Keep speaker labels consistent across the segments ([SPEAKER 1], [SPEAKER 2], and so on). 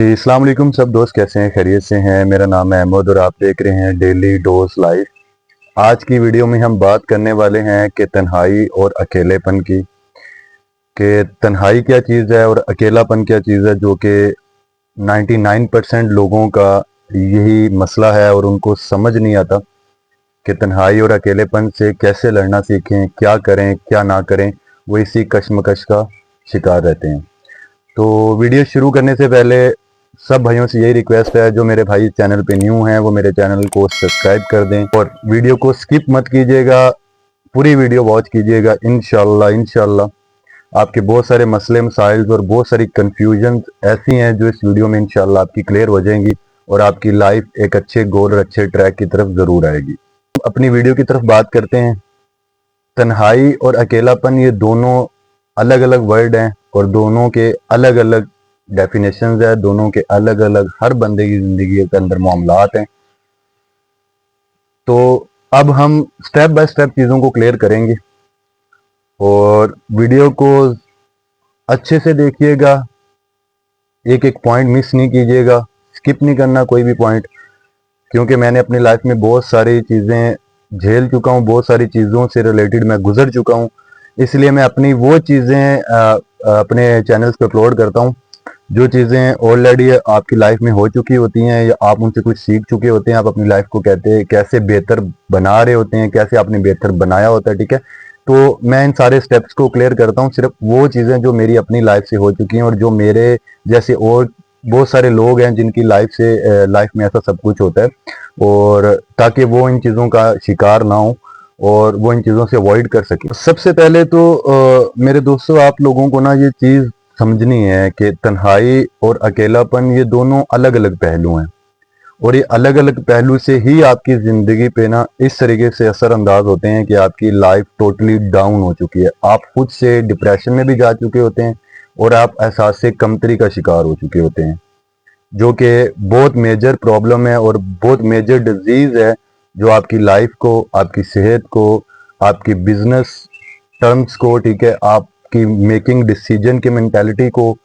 [SPEAKER 1] अस्सलाम वालेकुम सब दोस्त, कैसे हैं? खैरियत से हैं? मेरा नाम है अहमद और आप देख रहे हैं डेली डोज लाइफ। आज की वीडियो में हम बात करने वाले हैं कि तन्हाई और अकेलेपन की, कि तन्हाई क्या चीज़ है और अकेलापन क्या चीज़ है, जो कि 99% लोगों का यही मसला है और उनको समझ नहीं आता कि तन्हाई और अकेलेपन से कैसे लड़ना सीखें, क्या करें क्या ना करें। वो इसी कश्मकश का शिकार रहते हैं। तो वीडियो शुरू करने से पहले सब भाइयों से यही रिक्वेस्ट है, जो मेरे भाई चैनल पे न्यू हैं वो मेरे चैनल को सब्सक्राइब कर दें और वीडियो को स्किप मत कीजिएगा, पूरी वीडियो वॉच कीजिएगा। इंशाल्लाह आपके बहुत सारे मसले मसाइल और बहुत सारी कन्फ्यूजन ऐसी हैं जो इस वीडियो में इंशाल्लाह आपकी क्लियर हो जाएंगी और आपकी लाइफ एक अच्छे गोल और अच्छे ट्रैक की तरफ ज़रूर आएगी। अपनी वीडियो की तरफ बात करते हैं। तन्हाई और अकेलापन ये दोनों अलग अलग वर्ड हैं और दोनों के अलग अलग डेफिनेशंस है, दोनों के अलग अलग हर बंदे की जिंदगी के अंदर मामलात हैं। तो अब हम स्टेप बाय स्टेप चीज़ों को क्लियर करेंगे और वीडियो को अच्छे से देखिएगा, एक एक पॉइंट मिस नहीं कीजिएगा, स्किप नहीं करना कोई भी पॉइंट, क्योंकि मैंने अपनी लाइफ में बहुत सारी चीज़ें झेल चुका हूँ, बहुत सारी चीज़ों से रिलेटेड मैं गुजर चुका हूँ। इसलिए मैं अपनी वो चीज़ें अपने चैनल्स पे अपलोड करता हूँ जो चीज़ें ऑलरेडी आपकी लाइफ में हो चुकी होती हैं या आप उनसे कुछ सीख चुके होते हैं। आप अपनी लाइफ को कहते कैसे बेहतर बना रहे होते हैं, कैसे आपने बेहतर बनाया होता है, ठीक है। तो मैं इन सारे स्टेप्स को क्लियर करता हूँ, सिर्फ वो चीज़ें जो मेरी अपनी लाइफ से हो चुकी हैं और जो मेरे जैसे और बहुत सारे लोग हैं जिनकी लाइफ में ऐसा सब कुछ होता है, और ताकि वो इन चीज़ों का शिकार ना हो और वो इन चीज़ों से अवॉइड कर सके। सबसे पहले तो मेरे दोस्तों, आप लोगों को ना ये चीज़ समझनी है कि तन्हाई और अकेलापन ये दोनों अलग अलग पहलू हैं और ये अलग अलग पहलू से ही आपकी ज़िंदगी पे ना इस तरीके से असरअंदाज होते हैं कि आपकी लाइफ टोटली डाउन हो चुकी है, आप खुद से डिप्रेशन में भी जा चुके होते हैं और आप एहसास से कमतरी का शिकार हो चुके होते हैं, जो कि बहुत मेजर प्रॉब्लम है और बहुत मेजर डिजीज़ है, जो आपकी लाइफ को, आपकी सेहत को, आपकी बिजनेस टर्म्स को, ठीक है, आपकी मेकिंग डिसीजन की मेंटालिटी को,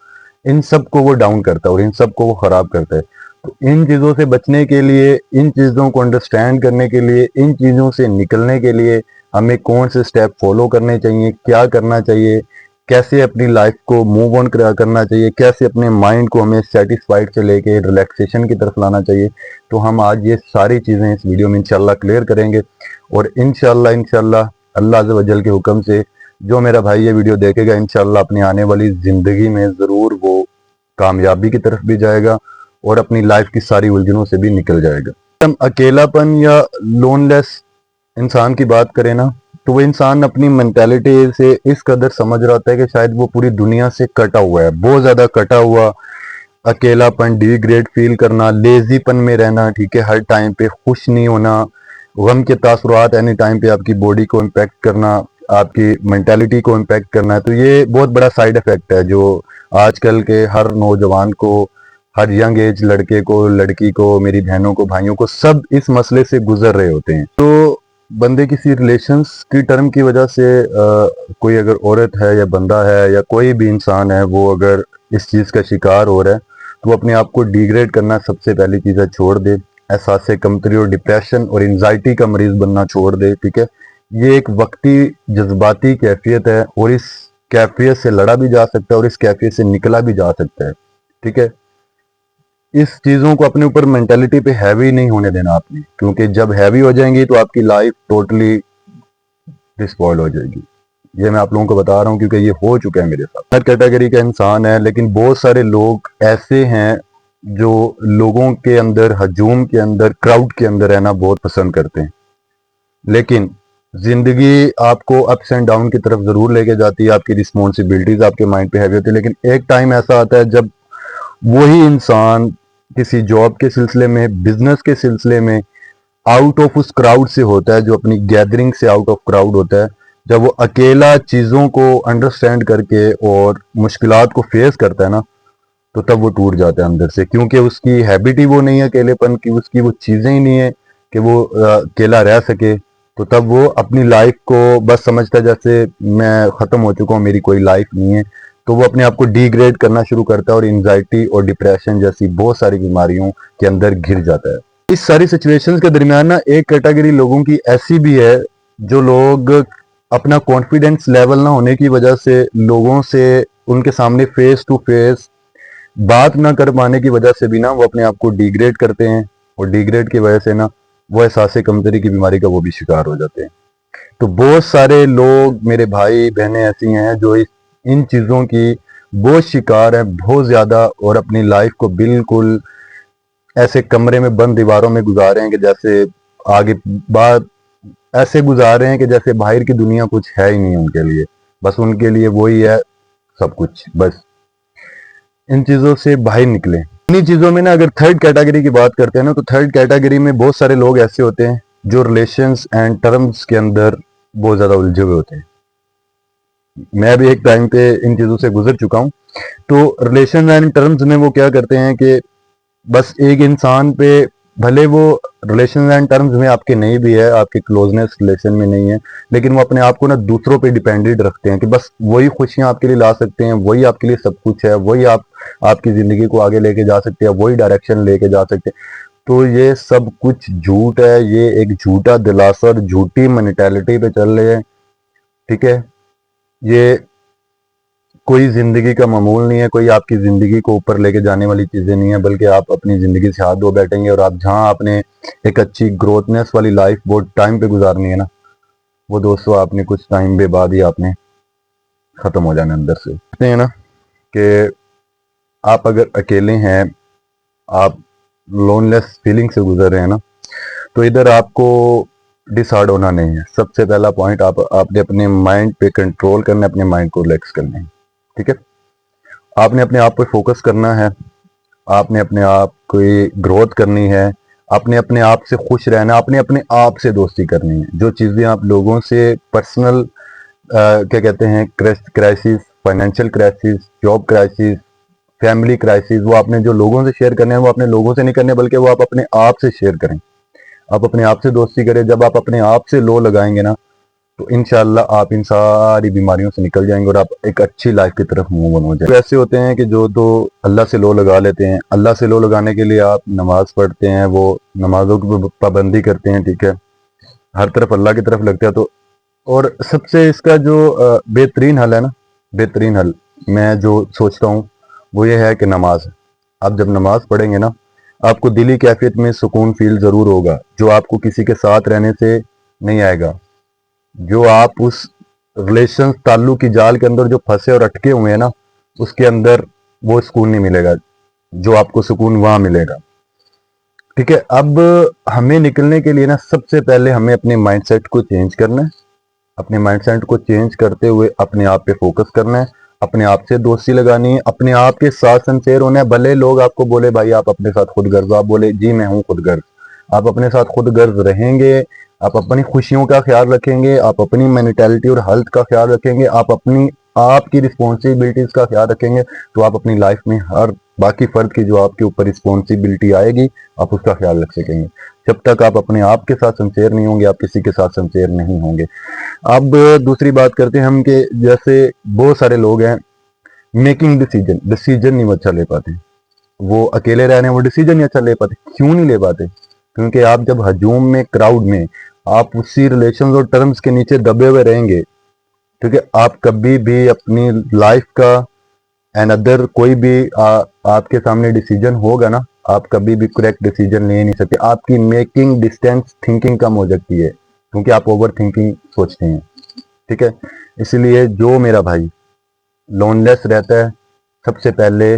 [SPEAKER 1] इन सब को वो डाउन करता है और इन सब को वो ख़राब करता है। तो इन चीज़ों से बचने के लिए, इन चीज़ों को अंडरस्टैंड करने के लिए, इन चीज़ों से निकलने के लिए हमें कौन से स्टेप फॉलो करने चाहिए, क्या करना चाहिए, कैसे अपनी लाइफ को मूव ऑन करना चाहिए, कैसे अपने माइंड को हमें सेटिस्फाइड से लेके रिलैक्सेशन की तरफ लाना चाहिए, तो हम आज ये सारी चीज़ें इस वीडियो में इंशाल्लाह क्लियर करेंगे। और इंशाल्लाह अल्लाह अज़्ज़ व जल के हुक्म से जो मेरा भाई ये वीडियो देखेगा, इंशाल्लाह अपनी आने वाली ज़िंदगी में ज़रूर वो कामयाबी की तरफ भी जाएगा और अपनी लाइफ की सारी उलझनों से भी निकल जाएगा। हम अकेलापन या लोनलेस इंसान की बात करें ना, तो वो इंसान अपनी मेंटालिटी से इस कदर समझ रहा होता है कि शायद वो पूरी दुनिया से कटा हुआ है, बहुत ज़्यादा कटा हुआ। अकेलापन, डिग्रेड फील करना, लेजीपन में रहना, ठीक है, हर टाइम पे खुश नहीं होना, गम के तासुरात एनी टाइम पे आपकी बॉडी को इम्पेक्ट करना, आपकी मेंटालिटी को इम्पेक्ट करना। तो ये बहुत बड़ा साइड इफेक्ट है जो आजकल के हर नौजवान को, हर यंग एज लड़के को, लड़की को, मेरी बहनों को, भाइयों को, सब इस मसले से गुजर रहे होते हैं। तो बंदे किसी रिलेशंस की टर्म की वजह से कोई अगर औरत है या बंदा है या कोई भी इंसान है, वो अगर इस चीज़ का शिकार हो रहा है, तो वो अपने आप को डिग्रेड करना सबसे पहली चीज़ है छोड़ दे। एहसास कमतरी और डिप्रेशन और एंजाइटी का मरीज बनना छोड़ दे, ठीक है। ये एक वक्ती जज्बाती कैफियत है और इस कैफियत से लड़ा भी जा सकता है और इस कैफियत से निकला भी जा सकता है, ठीक है। इस चीज़ों को अपने ऊपर मेंटालिटी पे हैवी नहीं होने देना आपने, क्योंकि जब हैवी हो जाएंगी तो आपकी लाइफ टोटली डिस्पॉइल हो जाएगी। ये मैं आप लोगों को बता रहा हूँ क्योंकि ये हो चुका है मेरे साथ। हर कैटेगरी का इंसान है, लेकिन बहुत सारे लोग ऐसे हैं जो लोगों के अंदर, हजूम के अंदर, क्राउड के अंदर रहना बहुत पसंद करते हैं। लेकिन जिंदगी आपको अप्स एंड डाउन की तरफ जरूर लेके जाती है, आपकी रिस्पॉन्सिबिलिटीज आपके माइंड पे हैवी होती है, लेकिन एक टाइम ऐसा आता है जब वही इंसान किसी जॉब के सिलसिले में, बिजनेस के सिलसिले में आउट ऑफ उस क्राउड से होता है, जो अपनी गैदरिंग से आउट ऑफ क्राउड होता है, जब वो अकेला चीज़ों को अंडरस्टैंड करके और मुश्किलात को फेस करता है ना, तो तब वो टूट जाता है अंदर से, क्योंकि उसकी हैबिट ही वो नहीं है अकेलेपन की, उसकी वो चीज़ें ही नहीं है कि वो अकेला रह सके। तो तब वो अपनी लाइफ को बस समझता है जैसे मैं ख़त्म हो चुका हूँ, मेरी कोई लाइफ नहीं है। तो वो अपने आप को डिग्रेड करना शुरू करता है और एंजाइटी और डिप्रेशन जैसी बहुत सारी बीमारियों के अंदर घिर जाता है। इस सारी सिचुएशंस के दरमियान ना एक कैटेगरी लोगों की ऐसी भी है जो लोग अपना कॉन्फिडेंस लेवल ना होने की वजह से लोगों से उनके सामने फेस टू फेस बात ना कर पाने की वजह से भी ना वो अपने आप को डिग्रेड करते हैं और डिग्रेड की वजह से ना वो एहसास कमजोरी की बीमारी का वो भी शिकार हो जाते हैं। तो बहुत सारे लोग मेरे भाई बहनें ऐसी हैं जो इन चीज़ों की बहुत शिकार हैं बहुत ज़्यादा और अपनी लाइफ को बिल्कुल ऐसे कमरे में बंद दीवारों में गुजार रहे हैं कि जैसे आगे बात ऐसे गुजार रहे हैं कि जैसे बाहर की दुनिया कुछ है ही नहीं उनके लिए, बस उनके लिए वही है सब कुछ। बस इन चीज़ों से बाहर निकले। इन्हीं चीज़ों में ना अगर थर्ड कैटेगरी की बात करते हैं ना, तो थर्ड कैटेगरी में बहुत सारे लोग ऐसे होते हैं जो रिलेशंस एंड टर्म्स के अंदर बहुत ज़्यादा उलझे हुए होते हैं। मैं भी एक टाइम पे इन चीज़ों से गुजर चुका हूँ। तो रिलेशन एंड टर्म्स में वो क्या करते हैं कि बस एक इंसान पे, भले वो रिलेशन एंड टर्म्स में आपके नहीं भी है, आपके क्लोजनेस रिलेशन में नहीं है, लेकिन वो अपने आप को ना दूसरों पे डिपेंडेंट रखते हैं कि बस वही खुशियां आपके लिए ला सकते हैं, वही आपके लिए सब कुछ है, वही आपकी जिंदगी को आगे लेके जा सकते हैं, वही डायरेक्शन लेके जा सकते हैं। तो ये सब कुछ झूठ है, ये एक झूठा दिलासा और झूठी मेंटालिटी पे चल रहे हैं। ठीक है, ये कोई जिंदगी का मामूल नहीं है, कोई आपकी जिंदगी को ऊपर लेके जाने वाली चीजें नहीं है, बल्कि आप अपनी जिंदगी से हाथ धो बैठेंगे और आप जहां आपने एक अच्छी ग्रोथनेस वाली लाइफ बहुत टाइम पे गुजारनी है ना, वो दोस्तों आपने कुछ टाइम के बाद ही आपने खत्म हो जाना अंदर से। कहते हैं ना कि आप अगर अकेले हैं, आप लोनलेस फीलिंग से गुजर रहे हैं ना, तो इधर आपको डिसहार्ड होना नहीं है। सबसे पहला पॉइंट आपने अपने माइंड पे कंट्रोल करना है, अपने माइंड को रिलैक्स करना है। ठीक है, आपने अपने आप पे फोकस करना है, आपने अपने आप की ग्रोथ करनी है, आपने अपने आप से खुश रहना, आपने अपने आप से दोस्ती करनी है। जो चीज़ें आप लोगों से पर्सनल क्या कहते हैं crisis, financial crisis, job crisis, family crisis, वो आपने जो लोगों से शेयर करने हैं वो अपने लोगों से नहीं करने, बल्कि वो आप अपने आप से शेयर करें। आप अपने आप से दोस्ती करें। जब आप अपने आप से लो लगाएंगे ना, तो इंशाल्लाह आप इन सारी बीमारियों से निकल जाएंगे और आप एक अच्छी लाइफ की तरफ मूव ऑन हो जाएंगे। ऐसे होते हैं कि जो तो अल्लाह से लो लगा लेते हैं। अल्लाह से लो लगाने के लिए आप नमाज पढ़ते हैं, वो नमाजों की पाबंदी करते हैं। ठीक है, हर तरफ अल्लाह की तरफ लगता है। तो और सबसे इसका जो बेहतरीन हल है ना, बेहतरीन हल मैं जो सोचता हूँ वो ये है कि नमाज। आप जब नमाज पढ़ेंगे ना, आपको दिली कैफियत में सुकून फील ज़रूर होगा, जो आपको किसी के साथ रहने से नहीं आएगा। जो आप उस रिलेशन ताल्लुक की जाल के अंदर जो फंसे और अटके हुए हैं ना, उसके अंदर वो सुकून नहीं मिलेगा जो आपको सुकून वहां मिलेगा। ठीक है, अब हमें निकलने के लिए ना सबसे पहले हमें अपने माइंडसेट को चेंज करना है। अपने माइंडसेट को चेंज करते हुए अपने आप पे फोकस करना है, अपने आप से दोस्ती लगानी है, अपने आप के साथ सिंसेयर होना है। भले लोग आपको बोले भाई आप अपने साथ खुदगर्ज, आप बोले जी मैं हूँ खुदगर्ज, आप अपने साथ खुदगर्ज रहेंगे, आप अपनी खुशियों का ख्याल रखेंगे, आप अपनी मेंटालिटी और हेल्थ का ख्याल रखेंगे, आप अपनी आपकी रिस्पॉन्सिबिलिटीज का ख्याल रखेंगे, तो आप अपनी लाइफ में हर बाकी फर्द की जो आपके ऊपर रिस्पॉन्सिबिलिटी आएगी आप उसका ख्याल रख सकेंगे। जब तक आप अपने आप के साथ सिंसेयर नहीं होंगे, आप किसी के साथ सिंसेयर नहीं होंगे। अब दूसरी बात करते हैं हम कि जैसे बहुत सारे लोग हैं मेकिंग डिसीजन नहीं अच्छा ले पाते। वो अकेले रह रहे हैं, वो डिसीजन नहीं अच्छा ले पाते। क्यों नहीं ले पाते? क्योंकि आप जब हजूम में, क्राउड में, आप उसी रिलेशन और टर्म्स के नीचे दबे हुए रहेंगे, क्योंकि आप कभी भी अपनी लाइफ का एंड अदर कोई भी आपके सामने डिसीजन होगा ना, आप कभी भी करेक्ट डिसीजन ले नहीं सकते। आपकी मेकिंग डिस्टेंस थिंकिंग कम हो जाती है क्योंकि आप ओवर थिंकिंग सोचते हैं। ठीक है, इसलिए जो मेरा भाई लोनलेस रहता है, सबसे पहले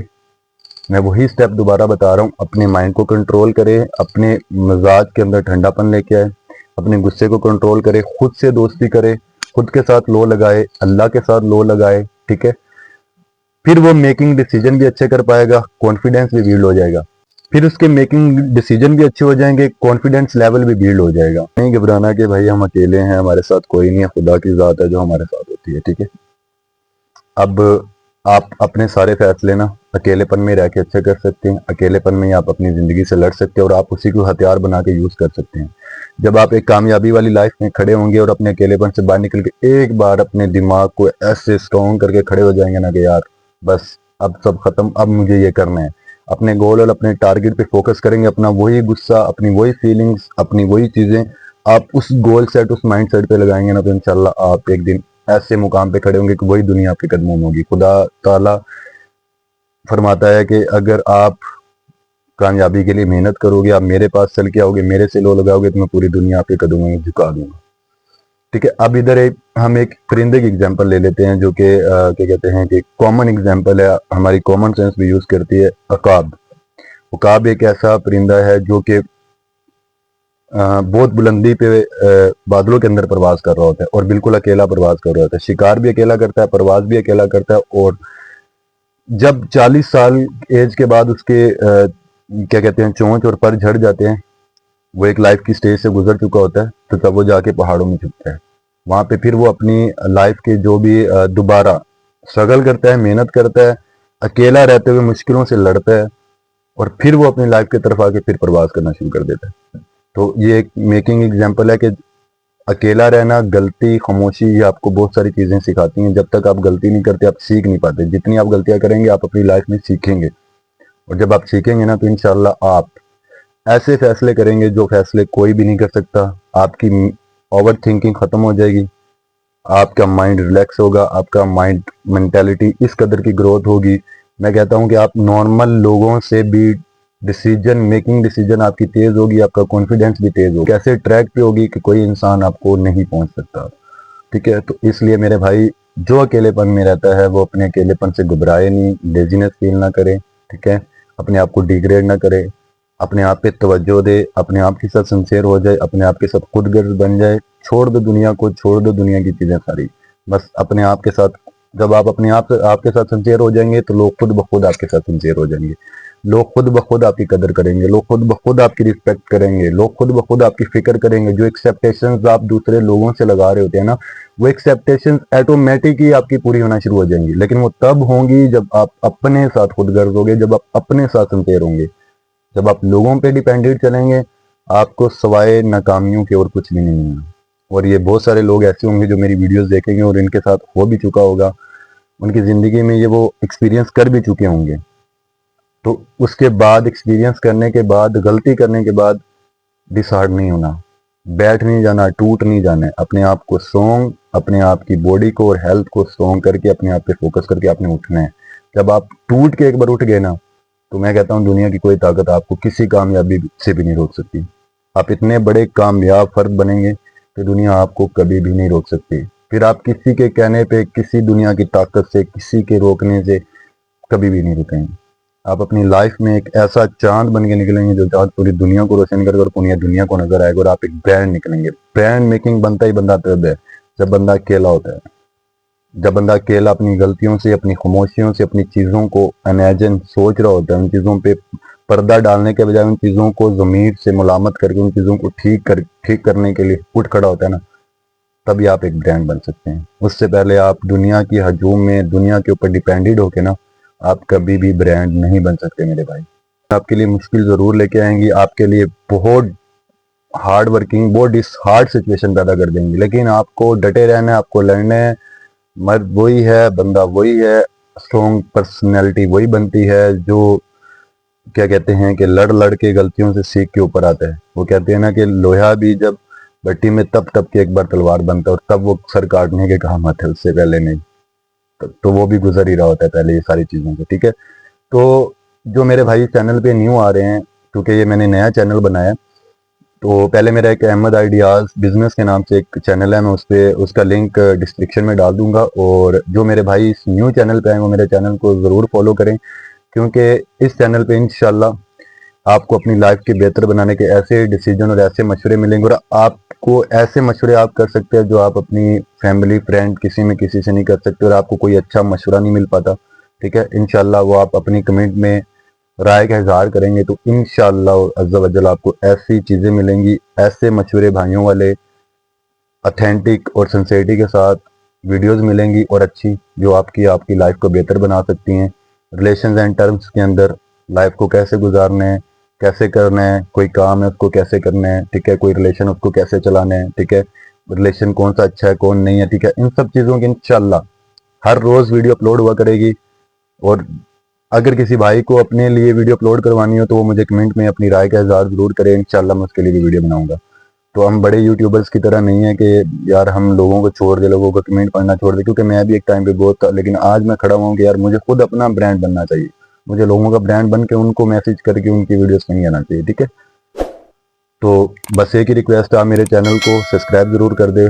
[SPEAKER 1] मैं वही स्टेप दोबारा बता रहा हूँ, अपने माइंड को कंट्रोल करें, अपने मिजाज के अंदर ठंडापन लेके आए, अपने गुस्से को कंट्रोल करें, खुद से दोस्ती करें, खुद के साथ लो लगाए, अल्लाह के साथ लो लगाए। ठीक है, फिर वो मेकिंग डिसीजन भी अच्छे कर पाएगा, कॉन्फिडेंस भी बिल्ड हो जाएगा। फिर उसके मेकिंग डिसीजन भी अच्छे हो जाएंगे, कॉन्फिडेंस लेवल भी बिल्ड हो जाएगा। नहीं घबराना कि भाई हम अकेले हैं, हमारे साथ कोई नहीं है, खुदा की ज़ात है जो हमारे साथ होती है। ठीक है, अब आप अपने सारे फैसले ना अकेलेपन में रह के अच्छे कर सकते हैं। अकेलेपन में ही आप अपनी ज़िंदगी से लड़ सकते हैं और आप उसी को हथियार बना के यूज़ कर सकते हैं। जब आप एक कामयाबी वाली लाइफ में खड़े होंगे और अपने अकेलेपन से बाहर निकल के एक बार अपने दिमाग को ऐसे स्ट्रॉन्ग करके खड़े हो जाएंगे ना कि यार बस अब सब खत्म, अब मुझे ये करना है। अपने गोल और अपने टारगेट पे फोकस करेंगे, अपना वही गुस्सा, अपनी वही फीलिंग्स, अपनी वही चीजें आप उस गोल सेट, उस माइंड सेट पे लगाएंगे ना, तो इंशाल्लाह आप एक दिन ऐसे मुकाम पे खड़े होंगे कि वही दुनिया आपके कदमों में होगी। खुदा ताला फरमाता है कि अगर आप कामयाबी के लिए मेहनत करोगे, आप मेरे पास चल के आओगे, मेरे से लो लगाओगे, तो मैं पूरी दुनिया आपके कदमों में झुका दूंगा। ठीक है, अब इधर हम एक परिंदे की एग्जांपल ले लेते हैं, जो कि क्या कहते हैं कि कॉमन एग्जांपल है, हमारी कॉमन सेंस भी यूज करती है। अकाब। उकाब एक ऐसा परिंदा है जो कि बहुत बुलंदी पे बादलों के अंदर प्रवास कर रहा होता है और बिल्कुल अकेला प्रवास कर रहा होता है। शिकार भी अकेला करता है, प्रवास भी अकेला करता है। और जब 40 साल एज के बाद उसके क्या कहते हैं चोंच और पर झड़ जाते हैं, वो एक लाइफ की स्टेज से गुजर चुका होता है, तो तब वो जाके पहाड़ों में छुपता है। वहां पे फिर वो अपनी लाइफ के जो भी दोबारा स्ट्रगल करता है, मेहनत करता है, अकेला रहते हुए मुश्किलों से लड़ता है, और फिर वो अपनी लाइफ की तरफ आके फिर प्रवास करना शुरू कर देता है। तो ये एक मेकिंग एग्जाम्पल है कि अकेला रहना, गलती, खामोशी, ये आपको बहुत सारी चीजें सिखाती हैं। जब तक आप गलती नहीं करते, आप सीख नहीं पाते। जितनी आप गलतियां करेंगे, आप अपनी लाइफ में सीखेंगे, और जब आप सीखेंगे ना, तो इंशाल्लाह आप ऐसे फैसले करेंगे जो फैसले कोई भी नहीं कर सकता। आपकी ओवर थिंकिंग खत्म हो जाएगी, आपका माइंड रिलैक्स होगा, आपका माइंड मेंटेलिटी इस कदर की ग्रोथ होगी। मैं कहता हूं कि आप नॉर्मल लोगों से भी डिसीजन आपकी तेज होगी, आपका कॉन्फिडेंस भी तेज होगा, कैसे ट्रैक पे होगी कि कोई इंसान आपको नहीं पहुंच सकता। ठीक है, तो इसलिए मेरे भाई, जो अकेलेपन में रहता है वो अपने अकेलेपन से घबराए नहीं, लेजीनेस फील ना करे। ठीक है, अपने आप को डिग्रेड ना करे, अपने आप पे तवज्जो दे, अपने आप के साथ सिंसियर हो जाए, अपने आप के साथ खुदगर्ज बन जाए। छोड़ दो दुनिया को, छोड़ दो दुनिया की चीजें सारी, बस अपने आप के साथ। जब आप अपने आप से आपके साथ सिंसियर हो जाएंगे, तो लोग खुद ब खुद आपके साथ सिंसियर हो जाएंगे। लोग खुद ब खुद आपकी कदर करेंगे, लोग खुद ब खुद आपकी रिस्पेक्ट करेंगे, लोग खुद ब खुद आपकी फिक्र करेंगे। जो एक्सेप्टेशंस आप दूसरे लोगों से लगा रहे होते हैं ना, वो एक्सेप्टेशंस ऑटोमेटिक ही आपकी पूरी होना शुरू हो जाएंगी। लेकिन वो तब होंगी जब आप अपने साथ खुदगर्ज होंगे, जब आप अपने साथ सिंसियर होंगे। जब आप लोगों पे डिपेंडेंट चलेंगे, आपको सवाए नाकामियों के और कुछ भी नहीं मिलना। और ये बहुत सारे लोग ऐसे होंगे जो मेरी वीडियोस देखेंगे और इनके साथ हो भी चुका होगा, उनकी ज़िंदगी में ये वो एक्सपीरियंस कर भी चुके होंगे। तो उसके बाद, एक्सपीरियंस करने के बाद, गलती करने के बाद डिसहार्ड नहीं होना, बैठ नहीं जाना, टूट नहीं जाना है। अपने आप को स्ट्रॉन्ग, अपने आप की बॉडी को और हेल्थ को स्ट्रॉन्ग करके, अपने आप पे फोकस करके आपने उठना है। जब आप टूट के एक बार उठ गए ना, तो मैं कहता हूँ दुनिया की कोई ताकत आपको किसी कामयाबी से भी नहीं रोक सकती। आप इतने बड़े कामयाब फर्द बनेंगे कि दुनिया आपको कभी भी नहीं रोक सकती। फिर आप किसी के कहने पे, किसी दुनिया की ताकत से, किसी के रोकने से कभी भी नहीं रुकेंगे। आप अपनी लाइफ में एक ऐसा चांद बन के निकलेंगे, जो चांद पूरी दुनिया को रोशन करके और पूरी दुनिया को नजर आएगा, और आप एक ब्रांड निकलेंगे। ब्रांड मेकिंग बनता ही बंदा तब है जब बंदा अकेला होता है। जब बंदा अकेला अपनी गलतियों से, अपनी खामोशियों से, अपनी चीज़ों को इमेजिन सोच रहा होता है, उन चीज़ों पे पर्दा डालने के बजाय उन चीज़ों को ज़मीर से मुलामत करके उन चीज़ों को ठीक करने के लिए उठ खड़ा होता है ना, तभी आप एक ब्रांड बन सकते हैं। उससे पहले आप दुनिया की हजूम में, दुनिया के ऊपर डिपेंडेंट होके ना, आप कभी भी ब्रांड नहीं बन सकते मेरे भाई। आपके लिए मुश्किल ज़रूर लेके आएंगी, आपके लिए बहुत हार्ड वर्किंग, बहुत हार्ड सिचुएशन पैदा कर देंगी, लेकिन आपको डटे रहना है, आपको लड़ना है। मर्द वही है, बंदा वही है, स्ट्रॉन्ग पर्सनैलिटी वही बनती है जो क्या कहते हैं कि लड़ लड़ के गलतियों से सीख के ऊपर आता है। वो कहते हैं ना कि लोहा भी जब भट्टी में तप तप के एक बार तलवार बनता है, और तब वो सर काटने के काम आते है, उससे पहले नहीं। तो वो भी गुजर ही रहा होता है पहले ये सारी चीज़ों से। ठीक है, तो जो मेरे भाई चैनल पे न्यू आ रहे हैं, क्योंकि ये मैंने नया चैनल बनाया, तो पहले मेरा एक अहमद आइडियाज़ बिजनेस के नाम से एक चैनल है, मैं उस पर उसका लिंक डिस्क्रिप्शन में डाल दूंगा। और जो मेरे भाई इस न्यू चैनल पे आए, वो मेरे चैनल को ज़रूर फॉलो करें, क्योंकि इस चैनल पे इंशाल्लाह आपको अपनी लाइफ के बेहतर बनाने के ऐसे डिसीजन और ऐसे मशवरे मिलेंगे, और आपको ऐसे मशवरे आप कर सकते हैं जो आप अपनी फैमिली, फ्रेंड, किसी से नहीं कर सकते, और आपको कोई अच्छा मशवरा नहीं मिल पाता। ठीक है, इंशाल्लाह वो आप अपनी कमेंट में राय का इजहार करेंगे, तो इंशाल्लाह अज़्ज़ा वजल आपको ऐसी चीज़ें मिलेंगी, ऐसे मशवरे भाइयों वाले, ऑथेंटिक और सिंसेरिटी के साथ वीडियोस मिलेंगी, और अच्छी, जो आपकी लाइफ को बेहतर बना सकती हैं। रिलेशंस एंड टर्म्स के अंदर लाइफ को कैसे गुजारना है, कैसे करना है, कोई काम है उसको कैसे करना है, ठीक है, कोई रिलेशन उसको कैसे चलाना है, ठीक है, रिलेशन कौन सा अच्छा है, कौन नहीं है, ठीक है, इन सब चीज़ों की इंशाल्लाह हर रोज़ वीडियो अपलोड हुआ करेगी। और अगर किसी भाई को अपने लिए वीडियो अपलोड करवानी हो तो वो मुझे कमेंट में अपनी राय का इज़हार ज़रूर करें, इंशाल्लाह मैं उसके लिए भी वीडियो बनाऊंगा। तो हम बड़े यूट्यूबर्स की तरह नहीं है कि यार हम लोगों को छोड़ दे, लोगों को कमेंट पढ़ना छोड़ दे, क्योंकि मैं भी एक टाइम पे बहुत था, लेकिन आज मैं खड़ा हुआ हूँ कि यार मुझे खुद अपना ब्रांड बनना चाहिए, मुझे लोगों का ब्रांड बन के उनको मैसेज करके उनकी वीडियोस नहीं आना चाहिए, ठीक है। तो बस एक ही रिक्वेस्ट है, आप मेरे चैनल को सब्सक्राइब ज़रूर कर दे।